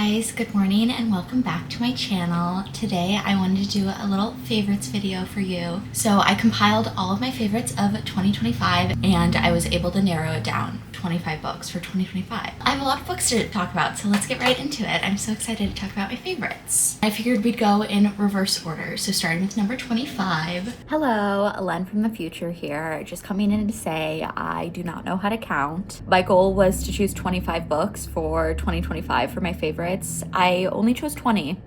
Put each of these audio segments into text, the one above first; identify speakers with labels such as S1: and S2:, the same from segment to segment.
S1: guys, good morning and welcome back to my channel. Today I wanted to do a little favorites video for you. So I compiled all of my favorites of 2025 and I was able to narrow it down. 25 books for 2025. I have a lot of books to talk about, so let's get right into it. I'm so excited to talk about my favorites. I figured we'd go in reverse order, so starting with number 25.
S2: Hello, Len from the future here. Just coming in to say I do not know how to count. My goal was to choose 25 books for 2025 for my favorites. I only chose 20,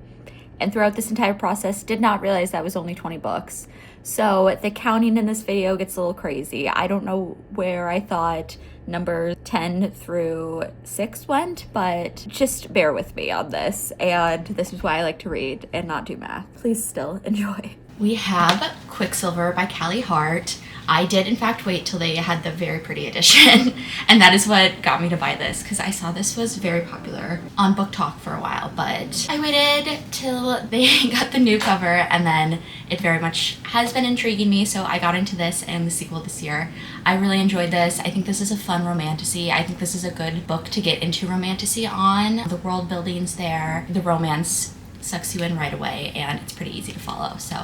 S2: and throughout this entire process did not realize that was only 20 books. So the counting in this video gets a little crazy. I don't know where I thought number 10 through 6 went, but just bear with me on this. And this is why I like to read and not do math. Please still enjoy.
S1: We have Quicksilver by Callie Hart. I did in fact wait till they had the very pretty edition and that is what got me to buy this because I saw this was very popular on Book Talk for a while, but I waited till they got the new cover and then it very much has been intriguing me, so I got into this and the sequel this year. I really enjoyed this. I think this is a fun romantasy. I think this is a good book to get into romantasy on. The world building's there, the romance sucks you in right away, and it's pretty easy to follow. So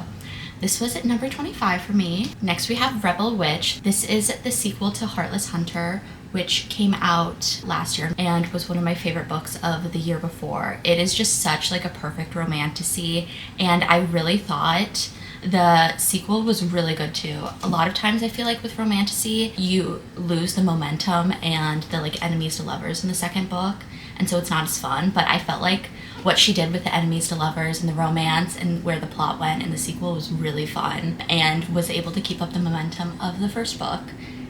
S1: this was at number 25 for me. Next we have Rebel Witch. This is the sequel to Heartless Hunter, which came out last year and was one of my favorite books of the year before. It is just such like a perfect romantasy, and I really thought the sequel was really good too. A lot of times I feel like with romantasy, you lose the momentum and the like enemies to lovers in the second book, and so it's not as fun, but I felt like what she did with the enemies to lovers and the romance and where the plot went in the sequel was really fun and was able to keep up the momentum of the first book.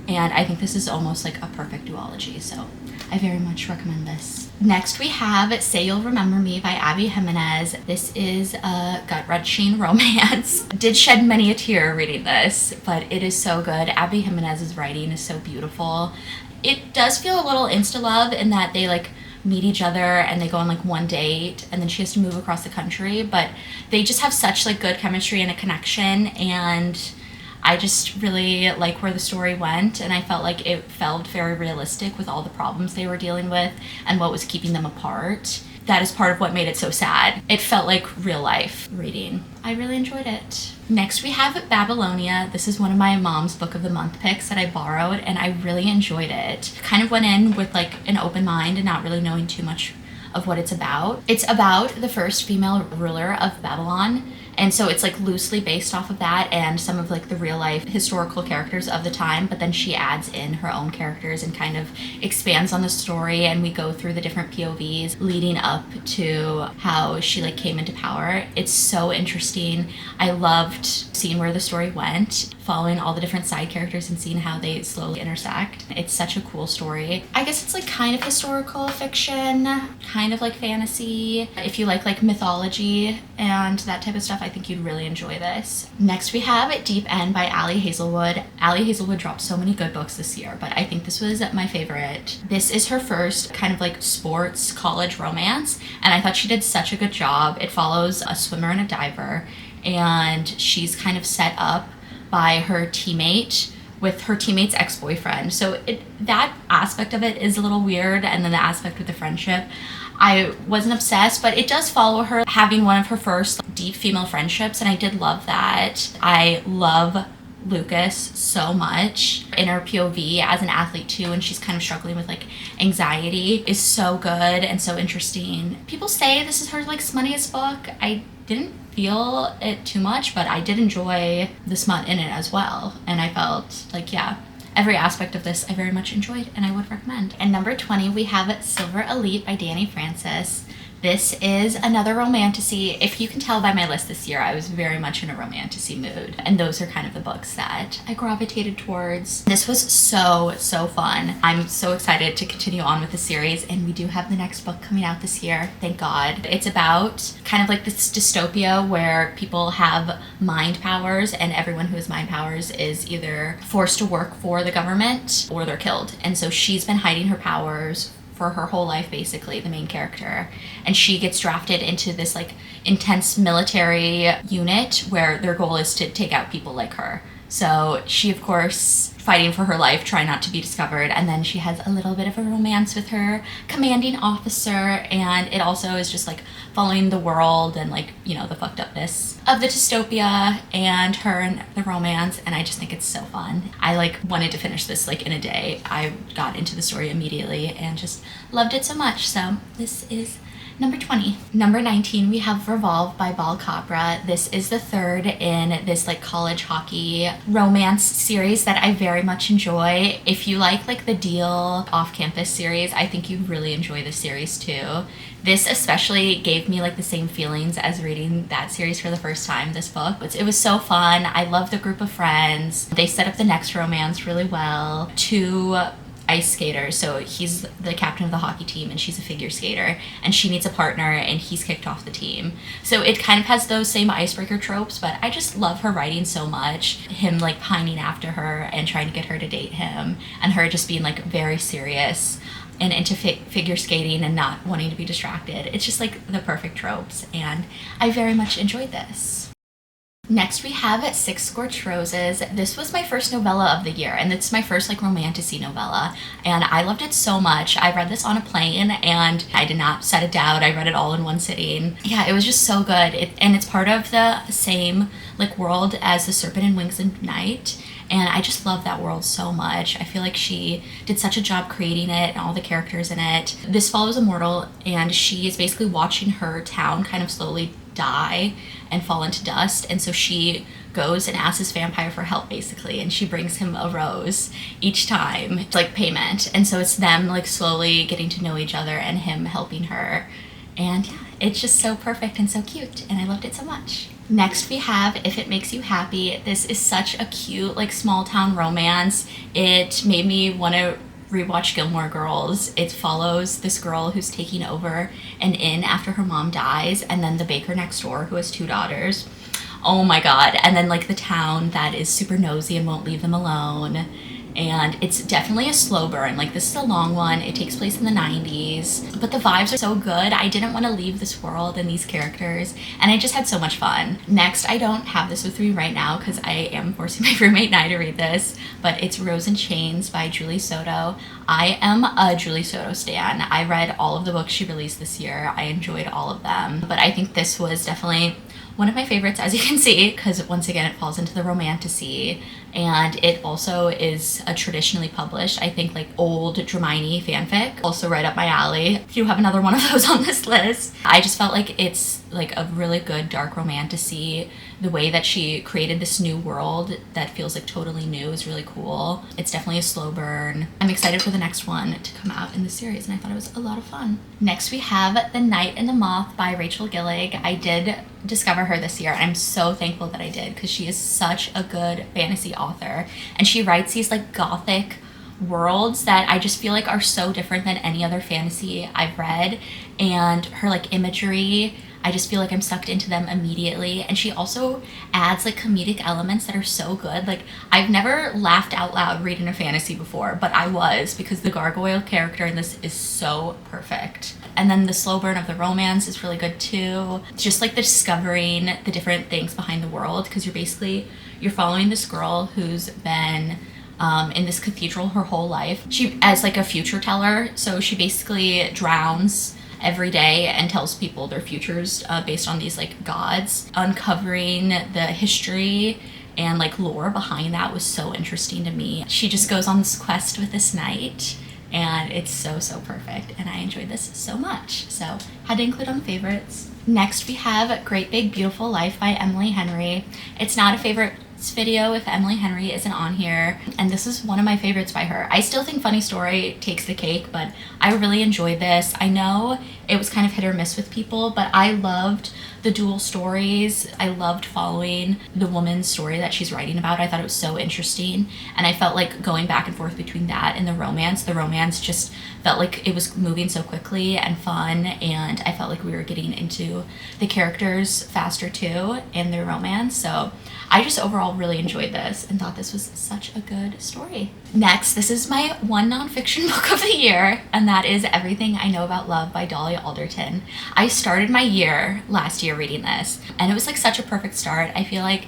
S1: And I think this is almost like a perfect duology, so I very much recommend this. Next we have Say You'll Remember Me by Abby Jimenez. This is a gut-wrenching romance. Did shed many a tear reading this, but it is so good. Abby Jimenez's writing is so beautiful. It does feel a little insta-love in that they like meet each other and they go on like one date and then she has to move across the country, but they just have such like good chemistry and a connection, and I just really like where the story went, and I felt like it felt very realistic with all the problems they were dealing with and what was keeping them apart. That is part of what made it so sad. It felt like real life reading. I really enjoyed it. Next we have Babylonia. This is one of my mom's book of the month picks that I borrowed and I really enjoyed it. Kind of went in with like an open mind and not really knowing too much of what it's about. It's about the first female ruler of Babylon, and so it's like loosely based off of that and some of like the real life historical characters of the time, but then she adds in her own characters and kind of expands on the story, and we go through the different POVs leading up to how she like came into power. It's so interesting. I loved seeing where the story went, following all the different side characters and seeing how they slowly intersect. It's such a cool story. I guess it's like kind of historical fiction, kind of like fantasy. If you like mythology and that type of stuff, I think you'd really enjoy this. Next we have Deep End by Ali Hazelwood. Ali Hazelwood dropped so many good books this year, but I think this was my favorite. This is her first kind of like sports college romance, and I thought she did such a good job. It follows a swimmer and a diver, and she's kind of set up by her teammate with her teammate's ex-boyfriend. So that aspect of it is a little weird, and then the aspect with the friendship, I wasn't obsessed, but it does follow her having one of her first deep female friendships, and I did love that. I love Lucas so much in her POV as an athlete too, and she's kind of struggling with like anxiety, is so good and so interesting. People say this is her like smuttiest book. I didn't feel it too much, but I did enjoy the smut in it as well, and I felt like, yeah, every aspect of this I very much enjoyed and I would recommend. And number 20 we have Silver Elite by Dani Francis. This is another romantasy. If you can tell by my list this year, I was very much in a romantasy mood, and those are kind of the books that I gravitated towards. This was so fun. I'm so excited to continue on with the series, and we do have the next book coming out this year, thank God. It's about kind of like this dystopia where people have mind powers, and everyone who has mind powers is either forced to work for the government or they're killed. And so she's been hiding her powers for her whole life, basically, the main character, and she gets drafted into this like intense military unit where their goal is to take out people like her. So she of course fighting for her life, trying not to be discovered. And then she has a little bit of a romance with her commanding officer. And it also is just like following the world and like, you know, the fucked upness of the dystopia and her and the romance. And I just think it's so fun. I like wanted to finish this like in a day. I got into the story immediately and just loved it so much. So this is number 20. Number 19, we have Revolve by Bal Capra. This is the third in this like college hockey romance series that I very much enjoy. If you like the Deal off-campus series, I think you'd really enjoy this series too. This especially gave me like the same feelings as reading that series for the first time, this book. It was so fun. I love the group of friends. They set up the next romance really well. Two ice skaters, so he's the captain of the hockey team and she's a figure skater, and she needs a partner and he's kicked off the team. So it kind of has those same icebreaker tropes, but I just love her writing so much. Him like pining after her and trying to get her to date him, and her just being like very serious and into figure skating and not wanting to be distracted. It's just like the perfect tropes, and I very much enjoyed this. Next we have Six Scorched Roses. This was my first novella of the year, and it's my first like romantasy novella, and I loved it so much. I read this on a plane and I did not set it down. I read it all in one sitting. Yeah, it was just so good. And it's part of the same like world as The Serpent and Wings and Night, and I just love that world so much. I feel like she did such a job creating it and all the characters in it. This follows a mortal, and she is basically watching her town kind of slowly die and fall into dust, and so she goes and asks this vampire for help basically, and she brings him a rose each time, like payment. And so it's them like slowly getting to know each other and him helping her, and yeah, it's just so perfect and so cute, and I loved it so much. Next we have If It Makes You Happy. This is such a cute like small town romance. It made me want to rewatch Gilmore Girls. It follows this girl who's taking over an inn after her mom dies, and then the baker next door who has two daughters. Oh my god. And then like the town that is super nosy and won't leave them alone. And it's definitely a slow burn. Like this is a long one. It takes place in the 90s, but the vibes are so good. I didn't want to leave this world and these characters, and I just had so much fun. Next, I don't have this with me right now because I am forcing my roommate Nye to read this, but it's Rose in Chains by Julie Soto. I am a Julie Soto stan. I read all of the books she released this year. I enjoyed all of them, but I think this was definitely one of my favorites, as you can see, because once again it falls into the romantasy, and it also is a traditionally published, I think, like old Dramini fanfic, also right up my alley. If you have another one of those on this list. I just felt like it's like a really good dark romantasy. The way that she created this new world that feels like totally new is really cool. It's definitely a slow burn. I'm excited for the next one to come out in the series, and I thought it was a lot of fun. Next we have The Night and the Moth by Rachel Gillig. I did discover her this year, and I'm so thankful that I did, because she is such a good fantasy author, and she writes these like gothic worlds that I just feel like are so different than any other fantasy I've read, and her like imagery, I just feel like I'm sucked into them immediately. And she also adds like comedic elements that are so good. Like I've never laughed out loud reading a fantasy before, but I was, because the gargoyle character in this is so perfect. And then the slow burn of the romance is really good too. It's just like the discovering the different things behind the world, because you're following this girl who's been in this cathedral her whole life. She as like a future teller, so she basically drowns every day and tells people their futures based on these like gods. Uncovering the history and like lore behind that was so interesting to me. She just goes on this quest with this knight, and it's so perfect, and I enjoyed this so much, so had to include on favorites. Next we have Great Big Beautiful Life by Emily Henry. It's not a favorites video if Emily Henry isn't on here, and this is one of my favorites by her. I still think Funny Story takes the cake, but I really enjoyed this. I know it was kind of hit or miss with people, but I loved the dual stories. I loved following the woman's story that she's writing about. I thought it was so interesting, and I felt like going back and forth between that and the romance just felt like it was moving so quickly and fun, and I felt like we were getting into the characters faster too in their romance. So I just overall really enjoyed this and thought this was such a good story. Next, this is my one nonfiction book of the year, and that is Everything I Know About Love by Dolly Alderton. I started my year last year reading this, and it was like such a perfect start. I feel like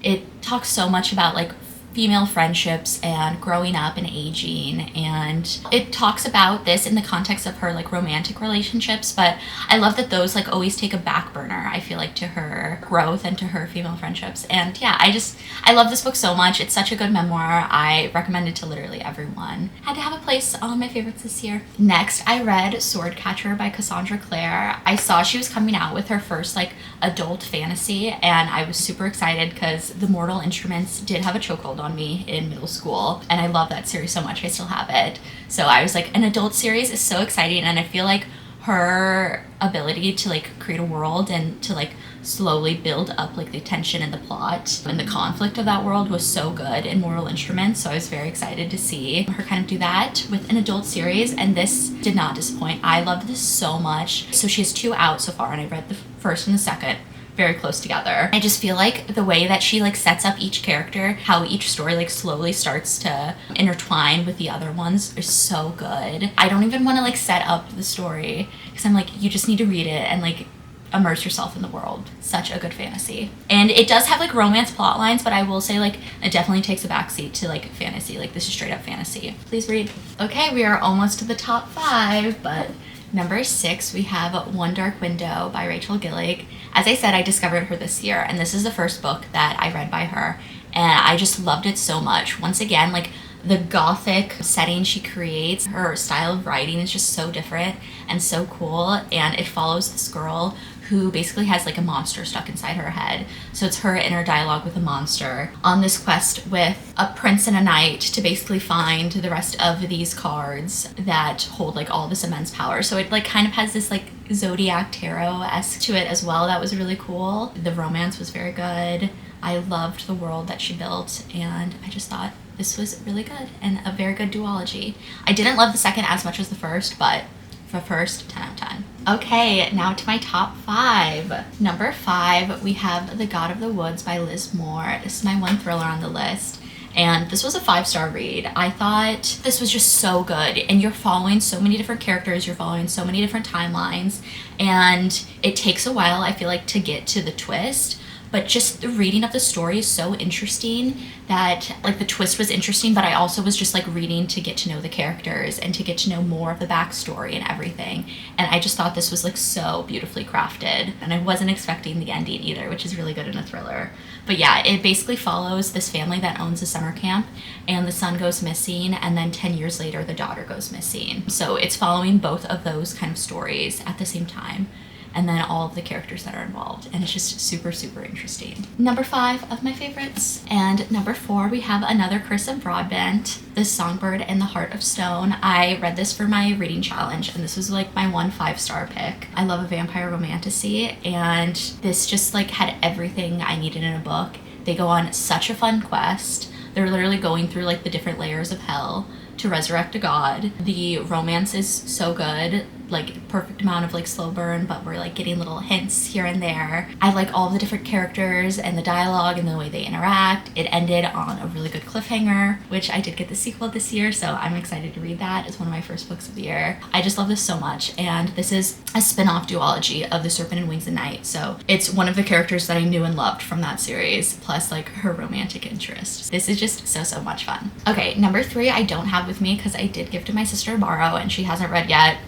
S1: it talks so much about like female friendships and growing up and aging, and it talks about this in the context of her like romantic relationships, but I love that those like always take a back burner, I feel like, to her growth and to her female friendships. And yeah, I love this book so much. It's such a good memoir. I recommend it to literally everyone. Had to have a place on my favorites this year. Next, I read Swordcatcher by Cassandra Clare. I saw she was coming out with her first like adult fantasy, and I was super excited because The Mortal Instruments did have a chokehold on me in middle school, and I love that series so much. I still have it. So I was like, an adult series is so exciting, and I feel like her ability to like create a world and to like slowly build up like the tension and the plot and the conflict of that world was so good in Mortal Instruments. So I was very excited to see her kind of do that with an adult series, and this did not disappoint. I loved this so much. So she has 2 out so far, and I read the first and the second very close together. I just feel like the way that she like sets up each character, how each story like slowly starts to intertwine with the other ones is so good. I don't even want to like set up the story because I'm like, you just need to read it and like immerse yourself in the world. Such a good fantasy. And it does have like romance plot lines, but I will say like it definitely takes a backseat to like fantasy. Like this is straight up fantasy. Please read. Okay, we are almost to the top 5, but number 6, we have One Dark Window by Rachel Gillig. As I said, I discovered her this year, and this is the first book that I read by her, and I just loved it so much. Once again, like the gothic setting she creates, her style of writing is just so different and so cool, and it follows this girl who basically has like a monster stuck inside her head. So it's her inner dialogue with a monster on this quest with a prince and a knight to basically find the rest of these cards that hold like all this immense power. So it like kind of has this like Zodiac Tarot-esque to it as well. That was really cool. The romance was very good. I loved the world that she built, and I just thought this was really good and a very good duology. I didn't love the second as much as the first, but for first, 10 out of 10. Okay, now to my top 5. Number 5, we have The God of the Woods by Liz Moore. This is my one thriller on the list, and this was a 5-star read. I thought this was just so good, and you're following so many different characters, you're following so many different timelines, and it takes a while, I feel like, to get to the twist. But just the reading of the story is so interesting that like the twist was interesting, but I also was just like reading to get to know the characters and to get to know more of the backstory and everything. And I just thought this was like so beautifully crafted, and I wasn't expecting the ending either, which is really good in a thriller. But yeah, it basically follows this family that owns a summer camp, and the son goes missing, and then 10 years later the daughter goes missing. So it's following both of those kind of stories at the same time, and then all of the characters that are involved, and it's just super, super interesting. Number 5 of my favorites. And number 4, we have another Carissa Broadbent, The Songbird and the Heart of Stone. I read this for my reading challenge, and this was like my one 5-star pick. I love a vampire romantasy, and this just like had everything I needed in a book. They go on such a fun quest. They're literally going through like the different layers of hell to resurrect a god. The romance is so good, like perfect amount of like slow burn, but we're like getting little hints here and there. I like all the different characters and the dialogue and the way they interact. It ended on a really good cliffhanger, which I did get the sequel this year, so I'm excited to read that. It's one of my first books of the year. I just love this so much, and this is a spin-off duology of The Serpent and Wings and Night, so it's one of the characters that I knew and loved from that series, plus like her romantic interest. This is just so much fun. Okay, number 3 I don't have with me because I did give to my sister Borrow, and she hasn't read yet.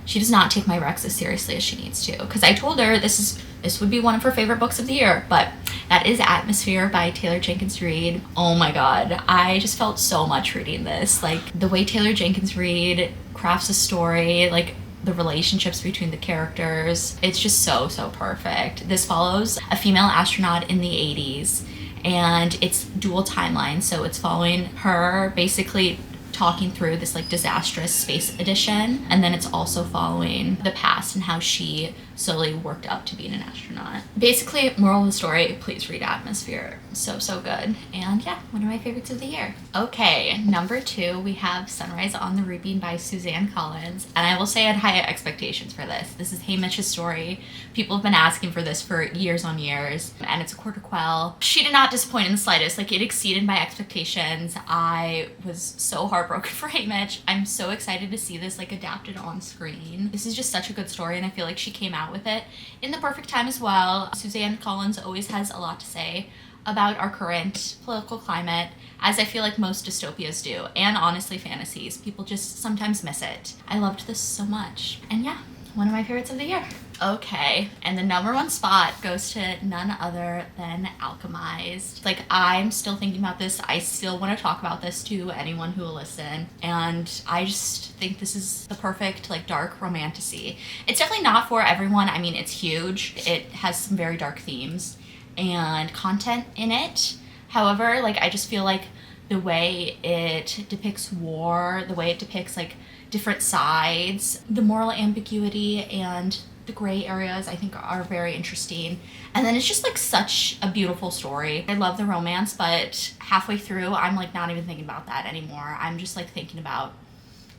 S1: She does not take my recs as seriously as she needs to, because I told her this would be one of her favorite books of the year, but that is Atmosphere by Taylor Jenkins Reid. Oh my god, I just felt so much reading this. Like the way Taylor Jenkins Reid crafts a story, like the relationships between the characters, it's just so perfect. This follows a female astronaut in the 80s, and it's dual timelines, so it's following her basically talking through this like disastrous space edition, and then it's also following the past and how she slowly worked up to being an astronaut. Basically, moral of the story, please read Atmosphere. So good. And yeah, one of my favorites of the year. Okay, number 2, we have Sunrise on the Reaping by Suzanne Collins, and I will say I had high expectations for this. This is Hamish's story. People have been asking for this for years on years, and it's a quarter quell. She did not disappoint in the slightest. Like, it exceeded my expectations. I was so heartbroken for Hamish. I'm so excited to see this like adapted on screen. This is just such a good story, and I feel like she came out with it in the perfect time as well. Suzanne Collins always has a lot to say about our current political climate, as I feel like most dystopias do, and honestly fantasies. People just sometimes miss it. I loved this so much. And yeah, one of my favorites of the year. Okay, and the number one spot goes to none other than Alchemized. Like, I'm still thinking about this. I still want to talk about this to anyone who will listen. And I just think this is the perfect, like, dark romantasy. It's definitely not for everyone. I mean, it's huge. It has some very dark themes and content in it. However, like, I just feel like the way it depicts war, the way it depicts, like, different sides, the moral ambiguity and the gray areas I think are very interesting. And then it's just like such a beautiful story. I love the romance, but halfway through I'm like not even thinking about that anymore. I'm just like thinking about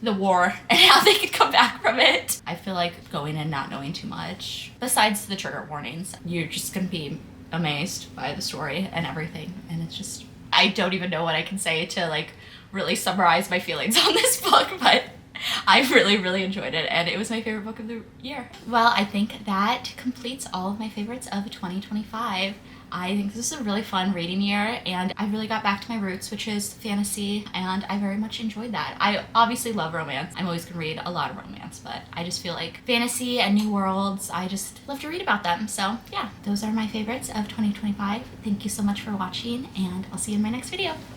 S1: the war and how they could come back from it. I feel like going in not knowing too much, besides the trigger warnings, you're just gonna be amazed by the story and everything. And it's just, I don't even know what I can say to like really summarize my feelings on this book, but I really, really enjoyed it, and it was my favorite book of the year. Well, I think that completes all of my favorites of 2025. I think this is a really fun reading year, and I really got back to my roots, which is fantasy, and I very much enjoyed that. I obviously love romance. I'm always gonna read a lot of romance, but I just feel like fantasy and new worlds, I just love to read about them. So yeah, those are my favorites of 2025. Thank you so much for watching, and I'll see you in my next video.